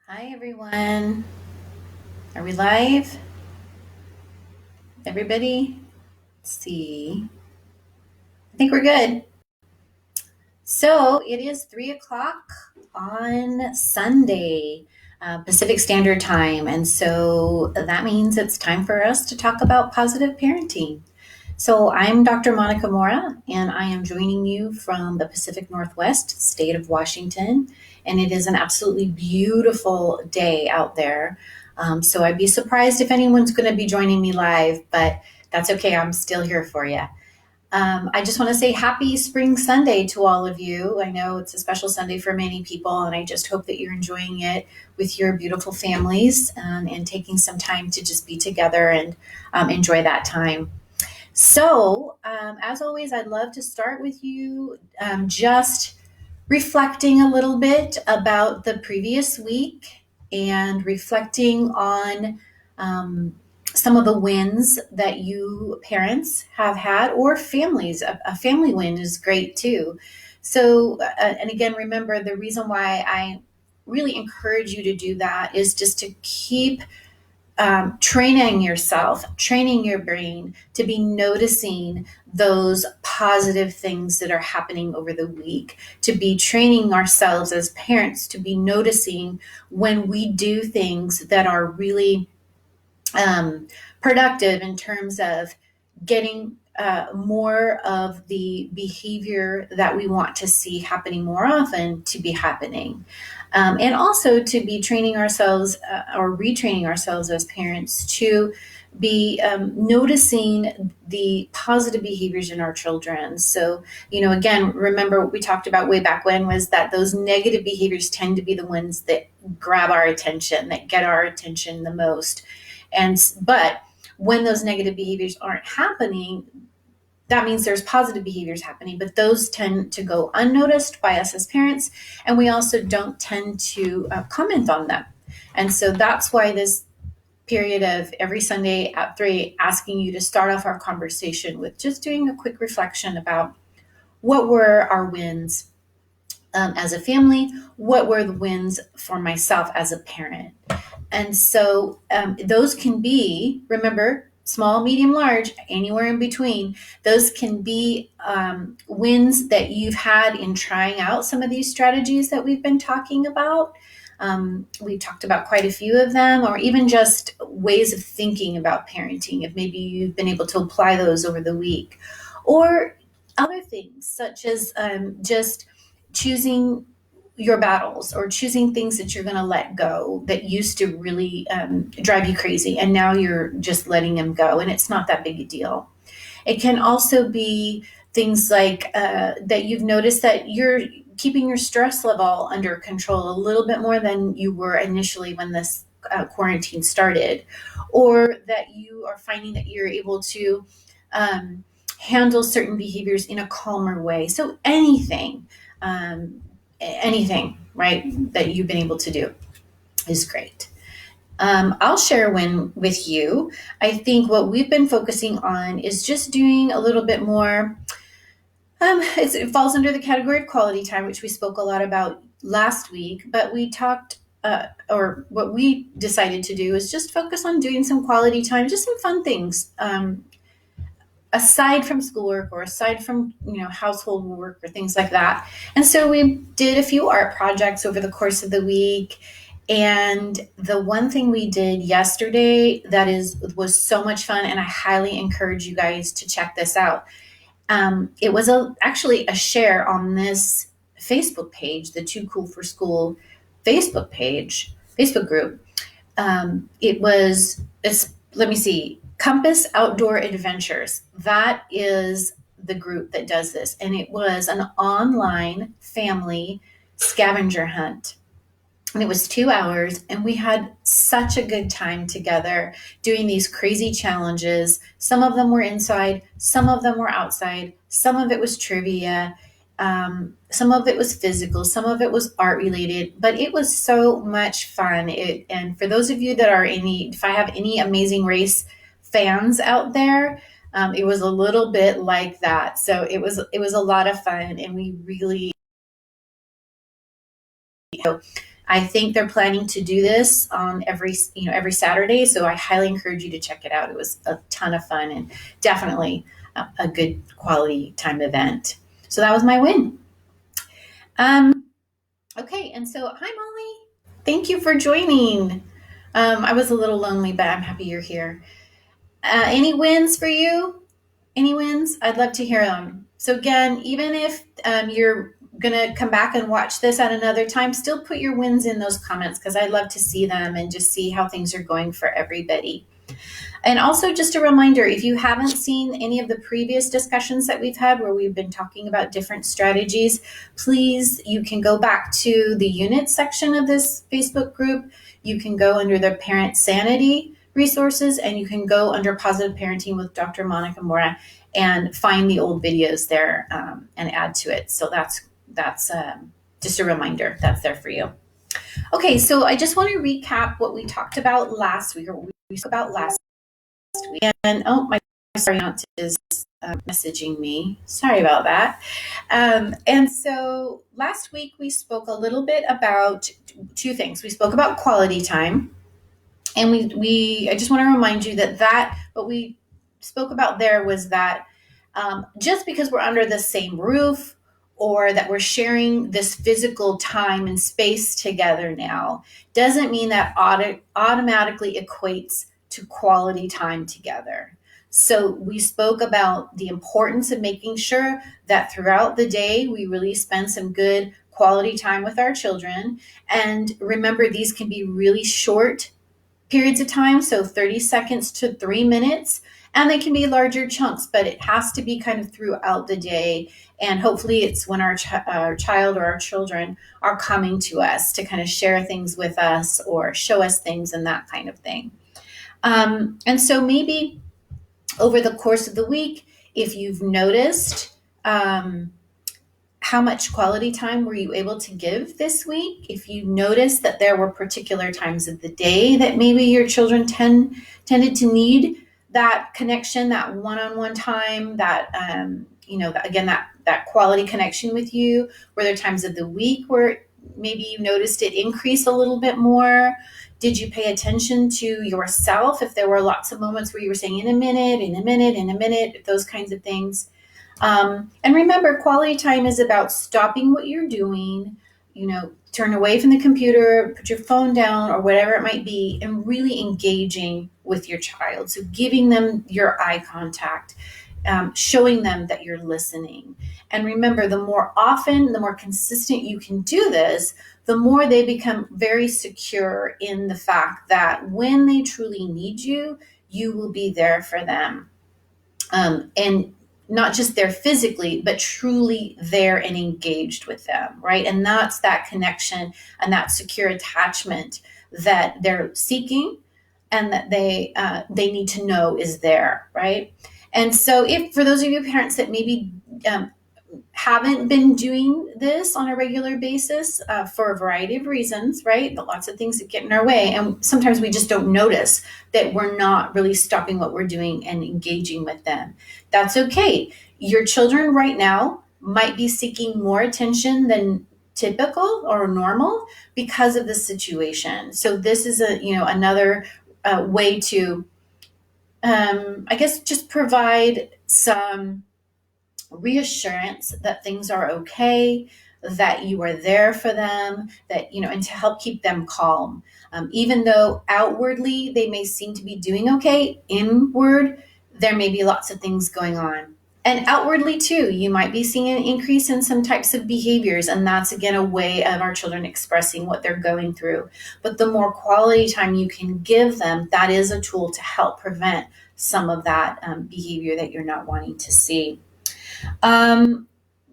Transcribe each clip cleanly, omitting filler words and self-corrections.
Hi, everyone. Are we live? Everybody? Let's see. I think we're good. So it is 3 o'clock on Sunday, Pacific Standard Time. And so that means it's time for us to talk about positive parenting. So I'm Dr. Monica Mora, and I am joining you from the Pacific Northwest state of Washington. And it is an absolutely beautiful day out there. So I'd be surprised if anyone's going to be joining me live, but that's okay. I'm still here for you. I just want to say happy Spring Sunday to all of you. I know it's a special Sunday for many people, and I just hope that you're enjoying it with your beautiful families and taking some time to just be together and enjoy that time. So, as always, I'd love to start with you just reflecting a little bit about the previous week and reflecting on some of the wins that you parents have had or families. A family win is great too. So, and again, remember the reason why I really encourage you to do that is just to keep training yourself, training your brain to be noticing those positive things that are happening over the week, to be training ourselves as parents to be noticing when we do things that are really productive in terms of getting more of the behavior that we want to see happening more often to be happening. And also to be training ourselves or retraining ourselves as parents to be noticing the positive behaviors in our children. So, again, remember what we talked about way back when was that those negative behaviors tend to be the ones that grab our attention, that get our attention the most. But when those negative behaviors aren't happening, that means there's positive behaviors happening, but those tend to go unnoticed by us as parents, and we also don't tend to comment on them. And so that's why this period of every Sunday at 3, asking you to start off our conversation with just doing a quick reflection about what were our wins as a family, what were the wins for myself as a parent. And so those can be, remember, small, medium, large, anywhere in between. Those can be wins that you've had in trying out some of these strategies that we've been talking about. We've talked about quite a few of them, or even just ways of thinking about parenting, if maybe you've been able to apply those over the week. Or other things, such as just choosing your battles or choosing things that you're going to let go that used to really drive you crazy, and now you're just letting them go, and it's not that big a deal. It can also be things like that you've noticed that you're keeping your stress level under control a little bit more than you were initially when this quarantine started, or that you are finding that you're able to handle certain behaviors in a calmer way. So anything, right, that you've been able to do is great. I'll share one with you. I think what we've been focusing on is just doing a little bit more. It falls under the category of quality time, which we spoke a lot about last week, but we talked, or what we decided to do is just focus on doing some quality time, just some fun things. Aside from schoolwork or aside from household work or things like that. And so we did a few art projects over the course of the week. And the one thing we did yesterday was so much fun, and I highly encourage you guys to check this out. It was actually a share on this Facebook page, the Too Cool for School Facebook group. Let me see, Compass Outdoor Adventures. That is the group that does this. And it was an online family scavenger hunt. And it was 2 hours, and we had such a good time together doing these crazy challenges. Some of them were inside, some of them were outside, some of it was trivia, some of it was physical, some of it was art related, but it was so much fun. And for those of you that if I have any Amazing Race fans out there, it was a little bit like that. So it was a lot of fun, and we really I think they're planning to do this on every Saturday. So I highly encourage you to check it out. It was a ton of fun and definitely a good quality time event. So that was my win. Okay, and so hi Molly. Thank you for joining. I was a little lonely, but I'm happy you're here. Any wins for you? Any wins? I'd love to hear them. So again, even if you're going to come back and watch this at another time, still put your wins in those comments because I'd love to see them and just see how things are going for everybody. And also just a reminder, if you haven't seen any of the previous discussions that we've had where we've been talking about different strategies, please, you can go back to the unit section of this Facebook group. You can go under the Parent Sanity resources and you can go under Positive Parenting with Dr. Monica Mora and find the old videos there and add to it. So that's just a reminder that's there for you. Okay, so I just want to recap what we talked about last week, or we spoke about last week. And my aunt is messaging me. Sorry about that. And so last week we spoke a little bit about two things. We spoke about quality time. And I just want to remind you that what we spoke about there was that just because we're under the same roof or that we're sharing this physical time and space together now doesn't mean that automatically equates to quality time together. So we spoke about the importance of making sure that throughout the day we really spend some good quality time with our children. And remember, these can be really short periods of time, so 30 seconds to 3 minutes, and they can be larger chunks, but it has to be kind of throughout the day. And hopefully it's when our child or our children are coming to us to kind of share things with us or show us things and that kind of thing. And so maybe over the course of the week, if you've noticed how much quality time were you able to give this week? If you noticed that there were particular times of the day that maybe your children tended to need that connection, that one-on-one time, that again, that quality connection with you. Were there times of the week where maybe you noticed it increase a little bit more? Did you pay attention to yourself if there were lots of moments where you were saying in a minute, those kinds of things? And remember, quality time is about stopping what you're doing, turn away from the computer, put your phone down or whatever it might be, and really engaging with your child. So giving them your eye contact, showing them that you're listening. And remember, the more often, the more consistent you can do this, the more they become very secure in the fact that when they truly need you, you will be there for them. And not just there physically, but truly there and engaged with them, right? And that's that connection and that secure attachment that they're seeking and that they need to know is there, right? And so if for those of you parents that maybe haven't been doing this on a regular basis for a variety of reasons, right? But lots of things that get in our way. And sometimes we just don't notice that we're not really stopping what we're doing and engaging with them. That's okay. Your children right now might be seeking more attention than typical or normal because of the situation. So this is another way to, I guess, just provide some reassurance that things are okay, that you are there for them, that, and to help keep them calm. Even though outwardly they may seem to be doing okay, inward, there may be lots of things going on. And outwardly too, you might be seeing an increase in some types of behaviors. And that's again, a way of our children expressing what they're going through. But the more quality time you can give them, that is a tool to help prevent some of that behavior that you're not wanting to see.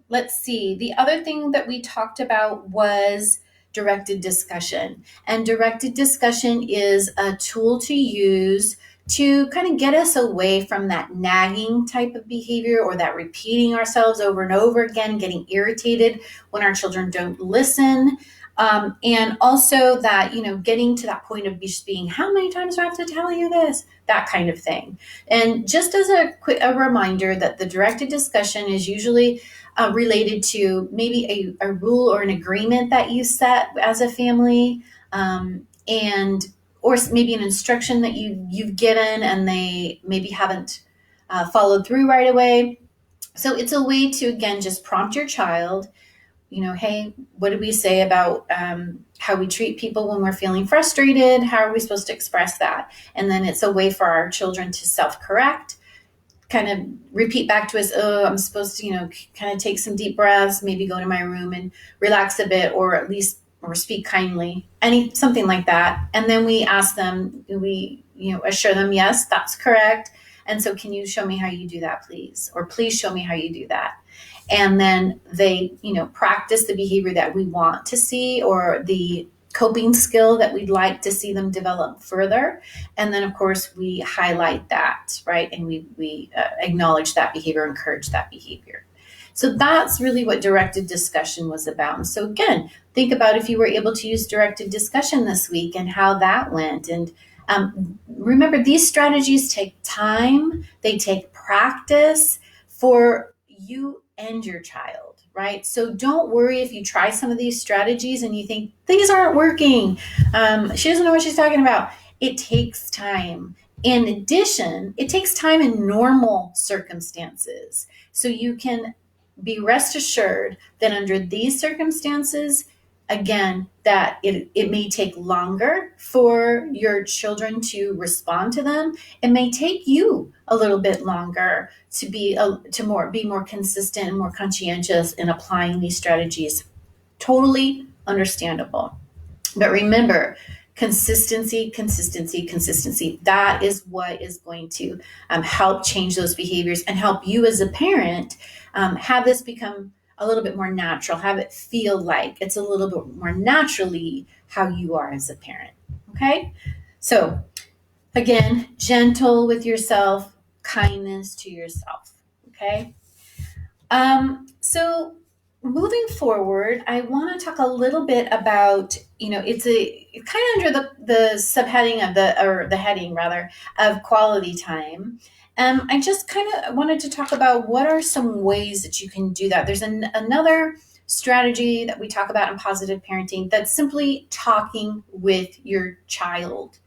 Let's see. The other thing that we talked about was directed discussion. And directed discussion is a tool to use to kind of get us away from that nagging type of behavior or that repeating ourselves over and over again, getting irritated when our children don't listen. And also that, getting to that point of just being, how many times do I have to tell you this? That kind of thing. And just as a reminder that the directed discussion is usually related to maybe a rule or an agreement that you set as a family, and or maybe an instruction that you've given and they maybe haven't followed through right away. So it's a way to, again, just prompt your child, hey, what did we say about how we treat people when we're feeling frustrated? How are we supposed to express that? And then it's a way for our children to self-correct, kind of repeat back to us, oh, I'm supposed to, kind of take some deep breaths, maybe go to my room and relax a bit, or at least, or speak kindly, something like that. And then we ask them, we, assure them, yes, that's correct. And so can you show me how you do that, please? Or please show me how you do that. And then they, practice the behavior that we want to see, or the coping skill that we'd like to see them develop further. And then, of course, we highlight that, right? And we acknowledge that behavior, encourage that behavior. So that's really what directed discussion was about. And so again, think about if you were able to use directed discussion this week and how that went. And remember, these strategies take time, they take practice for you and your child, right? So don't worry if you try some of these strategies and you think these aren't working. She doesn't know what she's talking about. It takes time. In addition, it takes time in normal circumstances. So you can be rest assured that under these circumstances, again, that it may take longer for your children to respond to them. It may take you a little bit longer to be more consistent and more conscientious in applying these strategies. Totally understandable. But remember, consistency, consistency, consistency. That is what is going to help change those behaviors and help you as a parent have this become a little bit more natural, have it feel like it's a little bit more naturally how you are as a parent. Okay? So, again, gentle with yourself, kindness to yourself. Okay? So moving forward, I want to talk a little bit about, it's kind of under the subheading of the heading rather of quality time. I just kind of wanted to talk about what are some ways that you can do that. There's another strategy that we talk about in positive parenting that's simply talking with your child.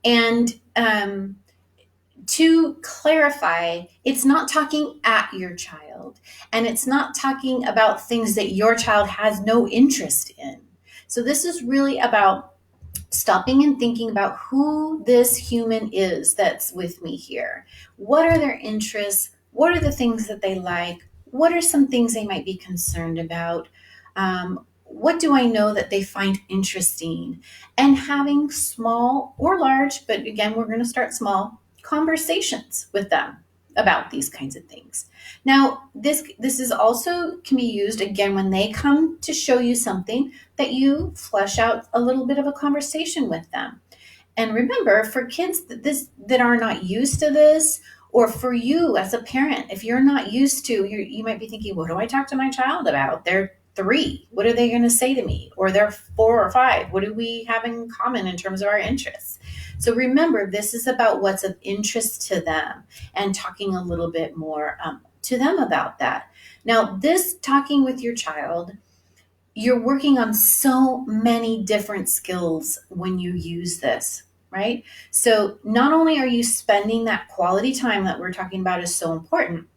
And to clarify, it's not talking at your child, and it's not talking about things that your child has no interest in. So this is really about stopping and thinking about who this human is that's with me here. What are their interests? What are the things that they like? What are some things they might be concerned about? What do I know that they find interesting? And having small or large, but again, we're going to start small, conversations with them about these kinds of things. Now, this is also can be used again when they come to show you something, that you flesh out a little bit of a conversation with them. And remember, for kids that are not used to this, or for you as a parent, if you're not used to, you might be thinking, what do I talk to my child about? They're 3. What are they going to say to me? Or they're 4 or 5. What do we have in common in terms of our interests? So remember, this is about what's of interest to them and talking a little bit more to them about that. Now, this talking with your child, you're working on so many different skills when you use this, right? So not only are you spending that quality time that we're talking about is so important,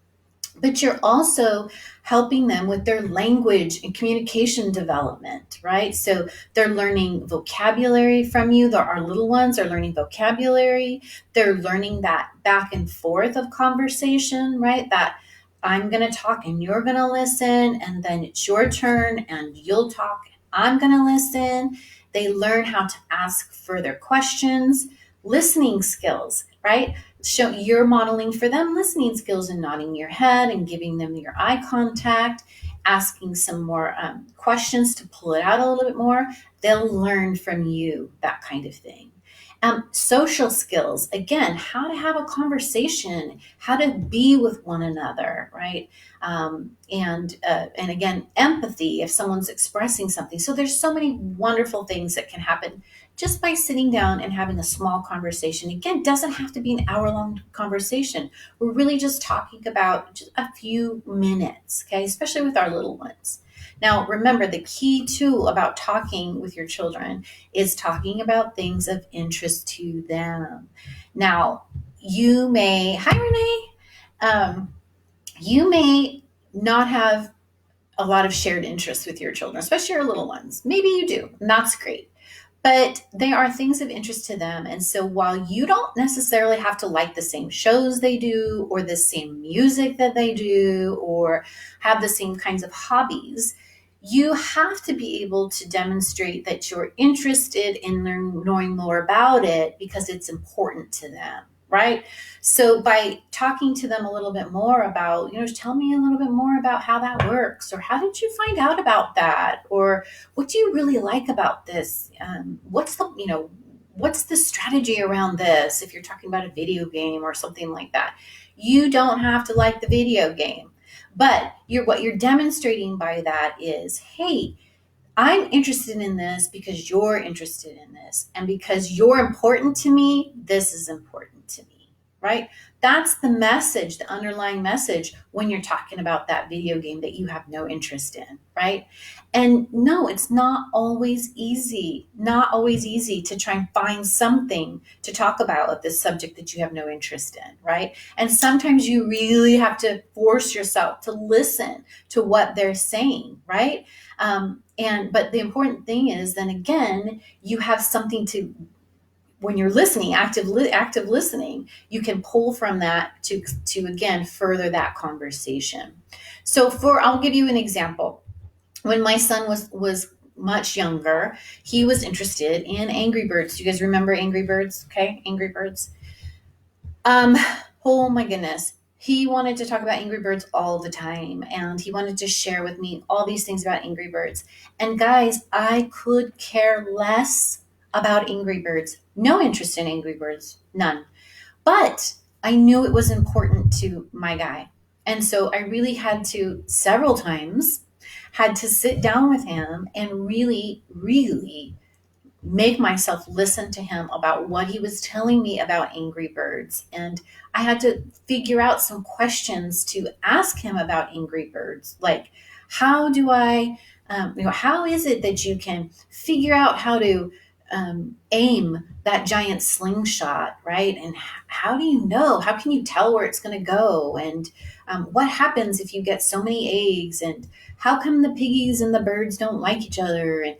but you're also helping them with their language and communication development, right? So they're learning vocabulary from you. Our little ones are learning vocabulary. They're learning that back and forth of conversation, right? That I'm going to talk and you're going to listen, and then it's your turn and you'll talk. I'm going to listen. They learn how to ask further questions, listening skills, right? So you're modeling for them listening skills and nodding your head and giving them your eye contact, asking some more questions to pull it out a little bit more. They'll learn from you, that kind of thing. Social skills, again, how to have a conversation, how to be with one another, right? And again, empathy if someone's expressing something. So there's so many wonderful things that can happen just by sitting down and having a small conversation. Again, doesn't have to be an hour-long conversation. We're really just talking about just a few minutes, okay? Especially with our little ones. Now, remember, the key too about talking with your children is talking about things of interest to them. Now, you may, hi Renee, you may not have a lot of shared interests with your children, especially your little ones. Maybe you do, and that's great. But they are things of interest to them. And so while you don't necessarily have to like the same shows they do, or the same music that they do, or have the same kinds of hobbies, you have to be able to demonstrate that you're interested in knowing more about it because it's important to them, right? So by talking to them a little bit more about, tell me a little bit more about how that works, or how did you find out about that, or what do you really like about this? What's the strategy around this? If you're talking about a video game or something like that, you don't have to like the video game, but what you're demonstrating by that is, hey, I'm interested in this because you're interested in this. And because you're important to me, this is important to me, right? That's the message, the underlying message when you're talking about that video game that you have no interest in, right? And no, it's not always easy, to try and find something to talk about with this subject that you have no interest in, right? And sometimes you really have to force yourself to listen to what they're saying, right? But the important thing is, then again, you have something to, when you're listening, active listening, you can pull from that to again further that conversation. So I'll give you an example. When my son was much younger, he was interested in Angry Birds. Do you guys remember Angry Birds? Okay, Angry Birds. Oh my goodness. He wanted to talk about Angry Birds all the time, and he wanted to share with me all these things about Angry Birds. And guys, I could care less about Angry Birds. No interest in Angry Birds, none. But I knew it was important to my guy. And so I really had to, several times, had to sit down with him and really, really make myself listen to him about what he was telling me about Angry Birds. And I had to figure out some questions to ask him about Angry Birds. Like, how do how is it that you can figure out how to aim that giant slingshot, right? And how do you know? How can you tell where it's going to go? And what happens if you get so many eggs? And how come the piggies and the birds don't like each other? And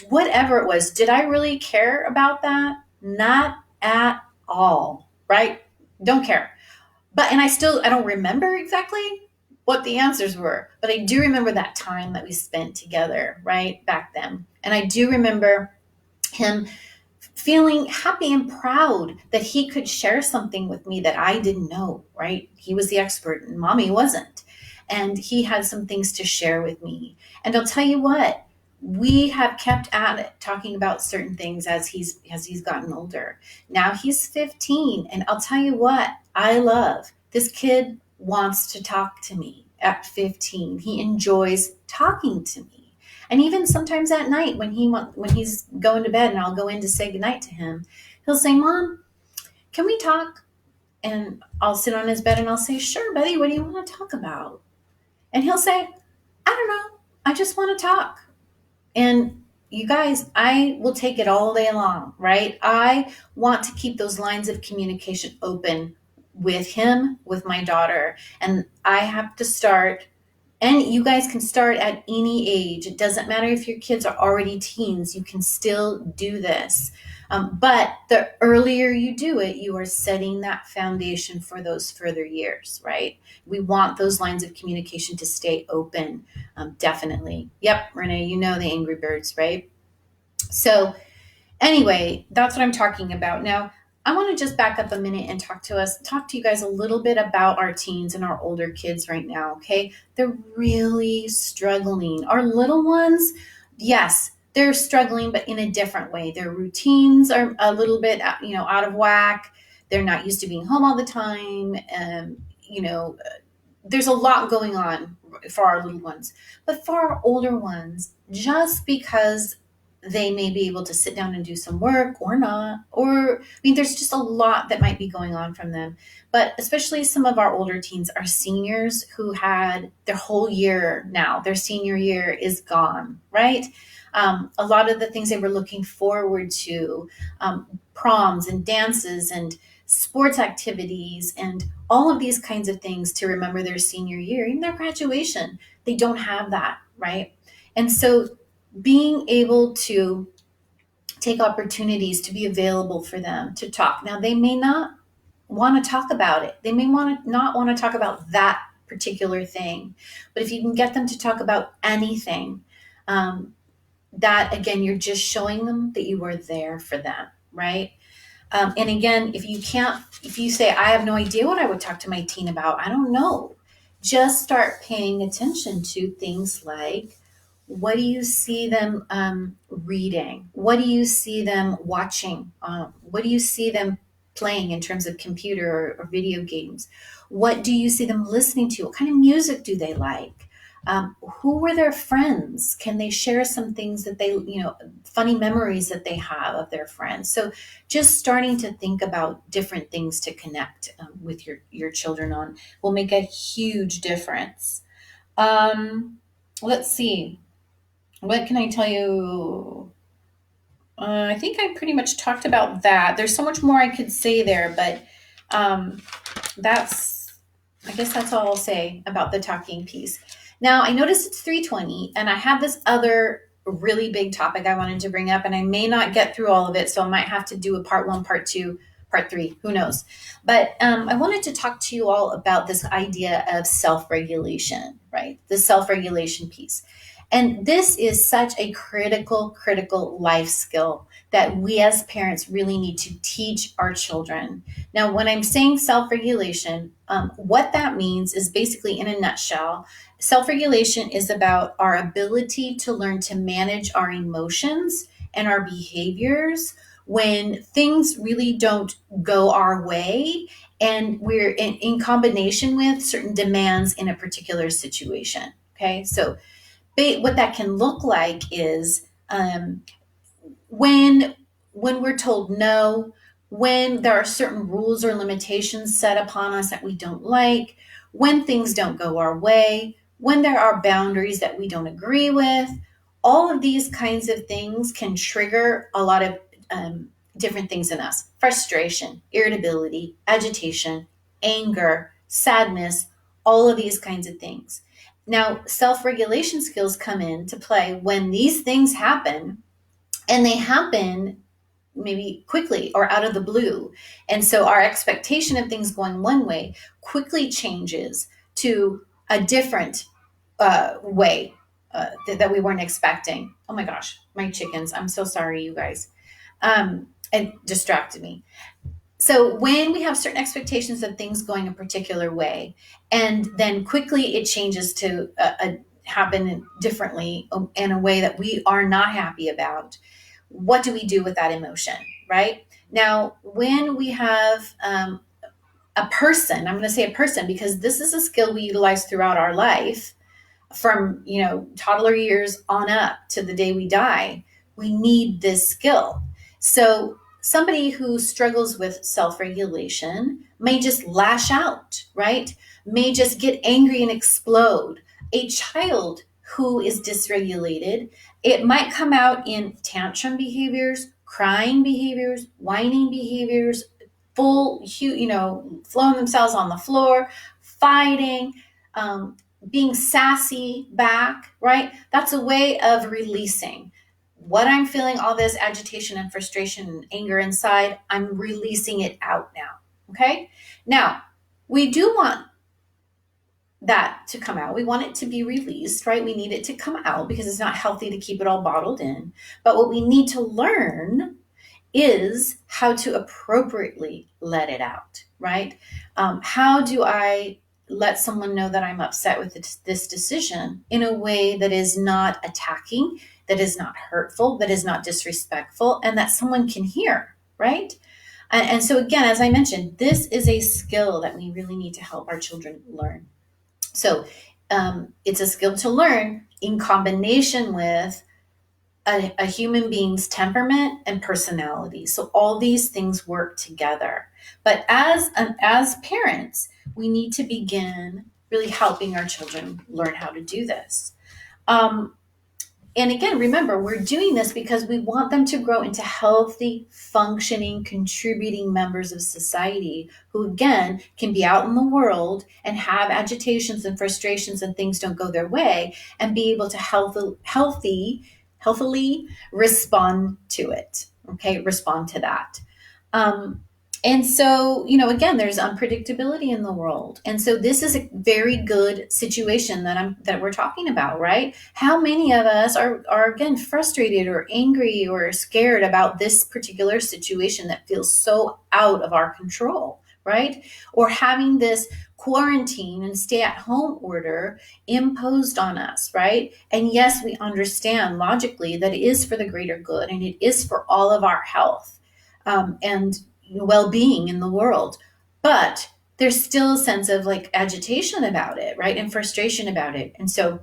whatever it was, did I really care about that? Not at all, right? Don't care. And I don't remember exactly what the answers were, but I do remember that time that we spent together, right, back then. And I do remember him feeling happy and proud that he could share something with me that I didn't know, right? He was the expert and mommy wasn't. And he had some things to share with me. And I'll tell you what, we have kept at it talking about certain things as he's gotten older. Now he's 15, and I'll tell you what I love. This kid wants to talk to me at 15. He enjoys talking to me. And even sometimes at night when he's going to bed and I'll go in to say goodnight to him, he'll say, "Mom, can we talk?" And I'll sit on his bed and I'll say, "Sure, buddy, what do you want to talk about?" And he'll say, "I don't know. I just want to talk." And you guys, I will take it all day long, right? I want to keep those lines of communication open with him, with my daughter. And I have to start, and you guys can start at any age. It doesn't matter if your kids are already teens, you can still do this. But the earlier you do it, you are setting that foundation for those further years, right? We want those lines of communication to stay open, definitely. Yep, Renee, you know the Angry Birds, right? So anyway, that's what I'm talking about. Now, I want to just back up a minute and talk to you guys a little bit about our teens and our older kids right now, okay? They're really struggling. Our little ones, yes, they're struggling, but in a different way. Their routines are a little bit, out of whack. They're not used to being home all the time. There's a lot going on for our little ones. But for our older ones, just because they may be able to sit down and do some work or not, or, I mean, there's just a lot that might be going on from them. But especially some of our older teens are seniors who had their whole year now, their senior year is gone, right? A lot of the things they were looking forward to, proms and dances and sports activities and all of these kinds of things to remember their senior year, even their graduation, they don't have that, right? And so being able to take opportunities to be available for them to talk. Now, they may not want to talk about it. They may not want to talk about that particular thing. But if you can get them to talk about anything, that again, you're just showing them that you are there for them, right? And again, if you say, I have no idea what I would talk to my teen about, I don't know. Just start paying attention to things like, what do you see them reading? What do you see them watching? What do you see them playing in terms of computer or video games? What do you see them listening to? What kind of music do they like? Who were their friends? Can they share some things that funny memories that they have of their friends? So just starting to think about different things to connect with your children on will make a huge difference. Let's see. What can I tell you? I think I pretty much talked about that. There's so much more I could say there, but um, I guess that's all I'll say about the talking piece. Now, I noticed it's 3:20, and I have this other really big topic I wanted to bring up, and I may not get through all of it, so I might have to do a part one, part two, part three, who knows. But I wanted to talk to you all about this idea of self-regulation, right? The self-regulation piece. And this is such a critical life skill that we as parents really need to teach our children. Now, when I'm saying self regulation, what that means is basically, in a nutshell, self regulation is about our ability to learn to manage our emotions and our behaviors when things really don't go our way and we're in combination with certain demands in a particular situation. Okay, so what that can look like is when we're told no, when there are certain rules or limitations set upon us that we don't like, when things don't go our way, when there are boundaries that we don't agree with. All of these kinds of things can trigger a lot of different things in us: frustration, irritability, agitation, anger, sadness, all of these kinds of things. Now, self regulation skills come into play when these things happen, and they happen maybe quickly or out of the blue. And so our expectation of things going one way quickly changes to a different way that we weren't expecting. Oh my gosh, my chickens. I'm so sorry, you guys. It distracted me. So when we have certain expectations of things going a particular way, and then quickly it changes to happen differently in a way that we are not happy about, what do we do with that emotion, right? Now, when we have a person, I'm going to say a person because this is a skill we utilize throughout our life, from toddler years on up to the day we die. We need this skill. So somebody who struggles with self-regulation may just lash out, right? May just get angry and explode. A child who is dysregulated, it might come out in tantrum behaviors, crying behaviors, whining behaviors, throwing themselves on the floor, fighting, being sassy back, right? That's a way of releasing what I'm feeling, all this agitation and frustration and anger inside. I'm releasing it out now. Okay. Now, we do want that to come out. We want it to be released, right? We need it to come out because it's not healthy to keep it all bottled in. But what we need to learn is how to appropriately let it out, right? How do I let someone know that I'm upset with this decision in a way that is not attacking, that is not hurtful, that is not disrespectful, and that someone can hear, right? And so, again, as I mentioned, this is a skill that we really need to help our children learn. So, it's a skill to learn in combination with a human being's temperament and personality. So all these things work together. But as parents, we need to begin really helping our children learn how to do this. Um, and again, remember, we're doing this because we want them to grow into healthy, functioning, contributing members of society who, again, can be out in the world and have agitations and frustrations and things don't go their way and be able to healthily respond to it. Okay, respond to that. Um, and so, again, there's unpredictability in the world. And so this is a very good situation that we're talking about, right? How many of us are again frustrated or angry or scared about this particular situation that feels so out of our control, right? Or having this quarantine and stay at home order imposed on us, right? And yes, we understand logically that it is for the greater good and it is for all of our health and well-being in the world. But there's still a sense of like agitation about it, right? And frustration about it. And so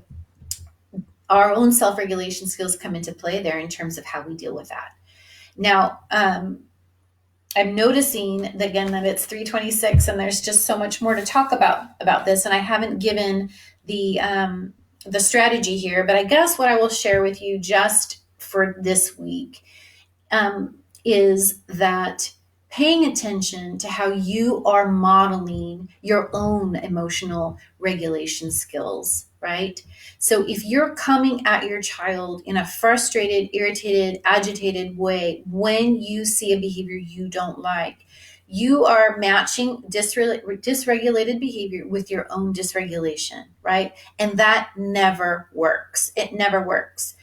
our own self-regulation skills come into play there in terms of how we deal with that. Now, I'm noticing again that it's 3:26 and there's just so much more to talk about this. And I haven't given the strategy here, but I guess what I will share with you just for this week is that paying attention to how you are modeling your own emotional regulation skills, right? So if you're coming at your child in a frustrated, irritated, agitated way when you see a behavior you don't like, you are matching dysregulated behavior with your own dysregulation, right? And that never works. It never works.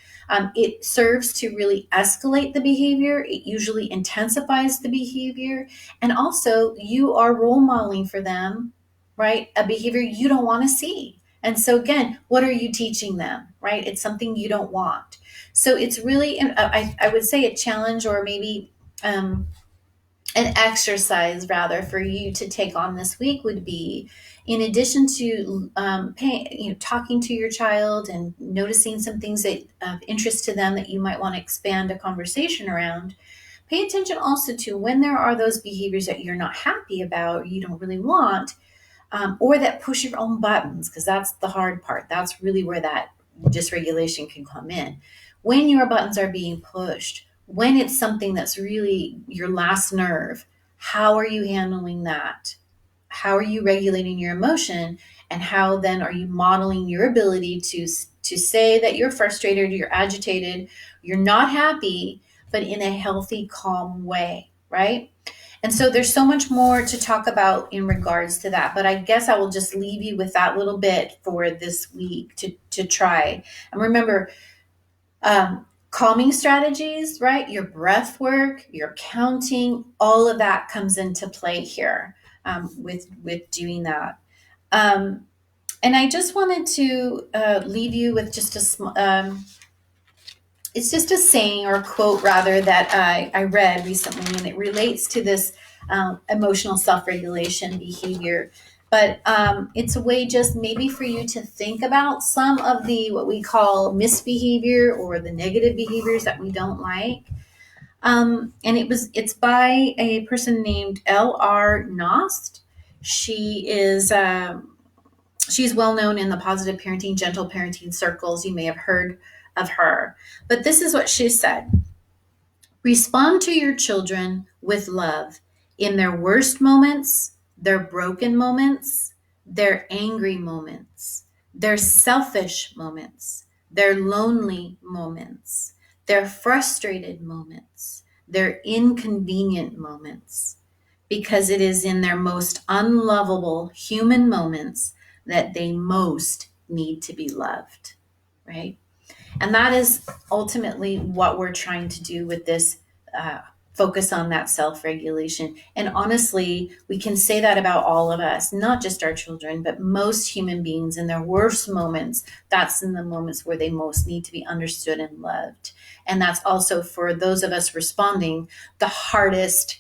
It serves to really escalate the behavior. It usually intensifies the behavior. And also, you are role modeling for them, right? A behavior you don't want to see. And so, again, what are you teaching them, right? It's something you don't want. So, it's really, I would say, a challenge or maybe an exercise rather for you to take on this week would be, in addition to talking to your child and noticing some things that of interest to them that you might want to expand a conversation around, pay attention also to when there are those behaviors that you're not happy about, you don't really want, or that push your own buttons, because that's the hard part. That's really where that dysregulation can come in. When your buttons are being pushed, when it's something that's really your last nerve, how are you handling that? How are you regulating your emotion? And how then are you modeling your ability to say that you're frustrated, you're agitated, you're not happy, but in a healthy, calm way, right? And so there's so much more to talk about in regards to that. But I guess I will just leave you with that little bit for this week to try. And remember, calming strategies, right? Your breath work, your counting, all of that comes into play here with doing that. And I just wanted to leave you with just it's just a saying or a quote rather that I read recently, and it relates to this emotional self-regulation behavior. But it's a way just maybe for you to think about some of the what we call misbehavior or the negative behaviors that we don't like. And it's by a person named L.R. Nost. She's well known in the positive parenting, gentle parenting circles. You may have heard of her. But this is what she said: respond to your children with love in their worst moments, their broken moments, their angry moments, their selfish moments, their lonely moments, their frustrated moments, their inconvenient moments, because it is in their most unlovable human moments that they most need to be loved, right? And that is ultimately what we're trying to do with this focus on that self-regulation. And honestly, we can say that about all of us, not just our children, but most human beings in their worst moments. That's in the moments where they most need to be understood and loved. And that's also, for those of us responding, the hardest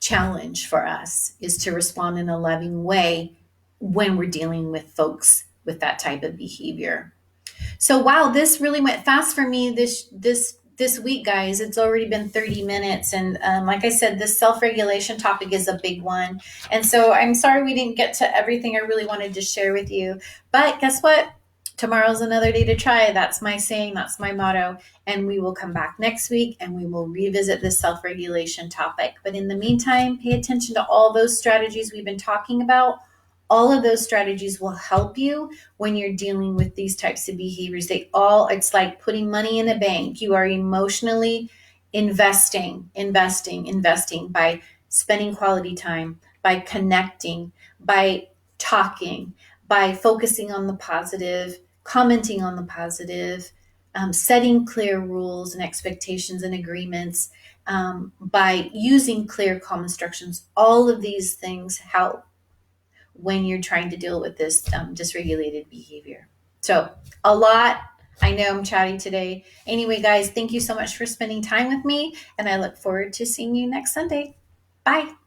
challenge for us is to respond in a loving way when we're dealing with folks with that type of behavior. So wow, this really went fast for me this week, guys. It's already been 30 minutes, and like I said, this self-regulation topic is a big one. And so I'm sorry we didn't get to everything I really wanted to share with you. But guess what? Tomorrow's another day to try. That's my saying. That's my motto. And we will come back next week and we will revisit this self-regulation topic. But in the meantime, pay attention to all those strategies we've been talking about. All of those strategies will help you when you're dealing with these types of behaviors. It's like putting money in a bank. You are emotionally investing by spending quality time, by connecting, by talking, by focusing on the positive, commenting on the positive, setting clear rules and expectations and agreements, by using clear, calm instructions. All of these things help when you're trying to deal with this dysregulated behavior. So, a lot. I know I'm chatty today. Anyway, guys, thank you so much for spending time with me, and I look forward to seeing you next Sunday. Bye.